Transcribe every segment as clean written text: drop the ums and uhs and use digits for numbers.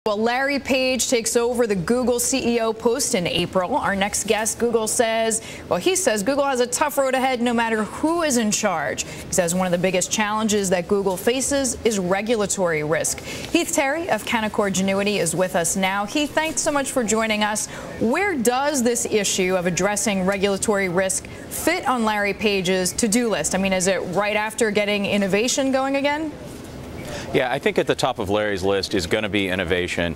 Well, Larry Page takes over the Google CEO post in April. Our next guest, Google says, well, he says Google has a tough road ahead no matter who is in charge. He says one of the biggest challenges that Google faces is regulatory risk. Heath Terry of Canaccord Genuity is with us now. Heath, thanks so much for joining us. Where does this issue of addressing regulatory risk fit on Larry Page's to-do list? I mean, is it right after getting innovation going again? Yeah, I think at the top of Larry's list is going to be innovation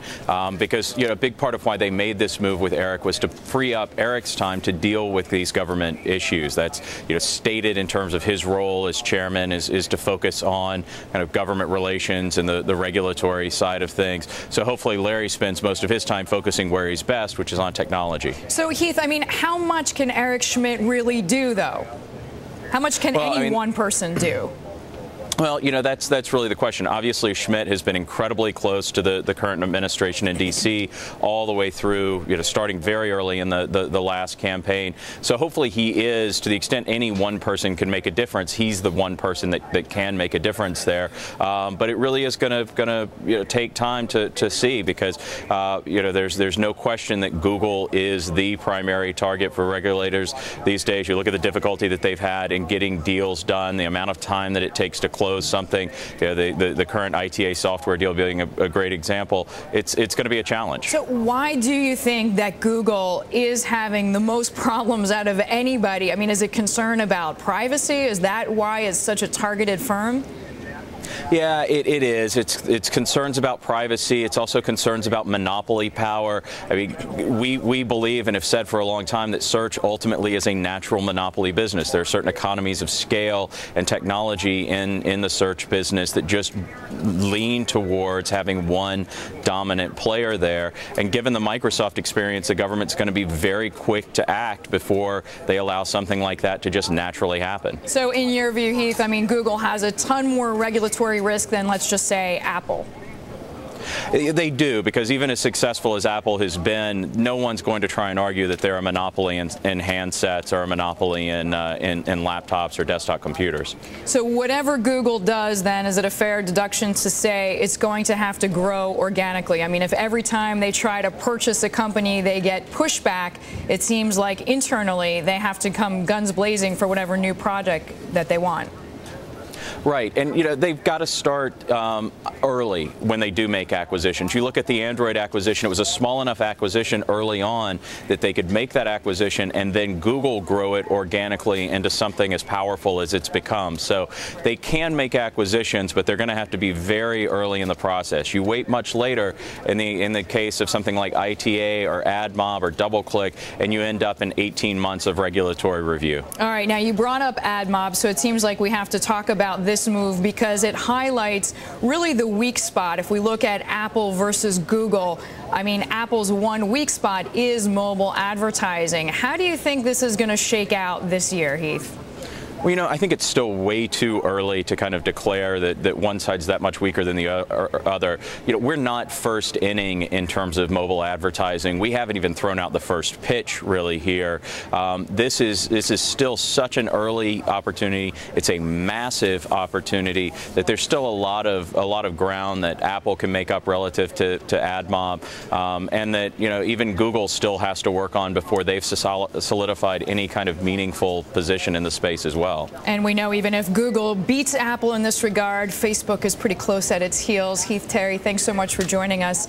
because, a big part of why they made this move with Eric was to free up Eric's time to deal with these government issues. That's, stated in terms of his role as chairman is to focus on kind of government relations and the regulatory side of things. So hopefully Larry spends most of his time focusing where he's best, which is on technology. So, Heath, I mean, how much can Eric Schmidt really do, though? How much can one person do? Well, that's really the question. Obviously, Schmidt has been incredibly close to the current administration in D.C. all the way through, starting very early in the last campaign. So hopefully he is, to the extent any one person can make a difference, he's the one person that can make a difference there. But it really is going to take time to see because, there's no question that Google is the primary target for regulators these days. You look at the difficulty that they've had in getting deals done, the amount of time that it takes to close something, the current ITA software deal being a great example. It's going to be a challenge. So why do you think that Google is having the most problems out of anybody? I mean, is it concern about privacy? Is that why it's such a targeted firm? Yeah, it is. It's concerns about privacy. It's also concerns about monopoly power. I mean, we believe and have said for a long time that search ultimately is a natural monopoly business. There are certain economies of scale and technology in the search business that just lean towards having one dominant player there. And given the Microsoft experience, the government's going to be very quick to act before they allow something like that to just naturally happen. So in your view, Heath, I mean, Google has a ton more regulatory risk than, let's just say, Apple. They do, because even as successful as Apple has been, no one's going to try and argue that they're a monopoly in handsets or a monopoly in laptops or desktop computers. So whatever Google does, then, is it a fair deduction to say it's going to have to grow organically? I mean, if every time they try to purchase a company, they get pushback, it seems like internally they have to come guns blazing for whatever new project that they want. Right, and they've got to start early when they do make acquisitions. You look at the Android acquisition; it was a small enough acquisition early on that they could make that acquisition and then Google grow it organically into something as powerful as it's become. So they can make acquisitions, but they're going to have to be very early in the process. You wait much later in the case of something like ITA or AdMob or DoubleClick, and you end up in 18 months of regulatory review. All right, now you brought up AdMob, so it seems like we have to talk about this move because it highlights really the weak spot. If we look at Apple versus Google, I mean, Apple's one weak spot is mobile advertising. How do you think this is going to shake out this year, Heath? Well, I think it's still way too early to kind of declare that one side's that much weaker than the other. We're not first inning in terms of mobile advertising. We haven't even thrown out the first pitch really here. This is still such an early opportunity. It's a massive opportunity that there's still a lot of ground that Apple can make up relative to AdMob, and that even Google still has to work on before they've solidified any kind of meaningful position in the space as well. And we know even if Google beats Apple in this regard, Facebook is pretty close at its heels. Heath Terry, thanks so much for joining us.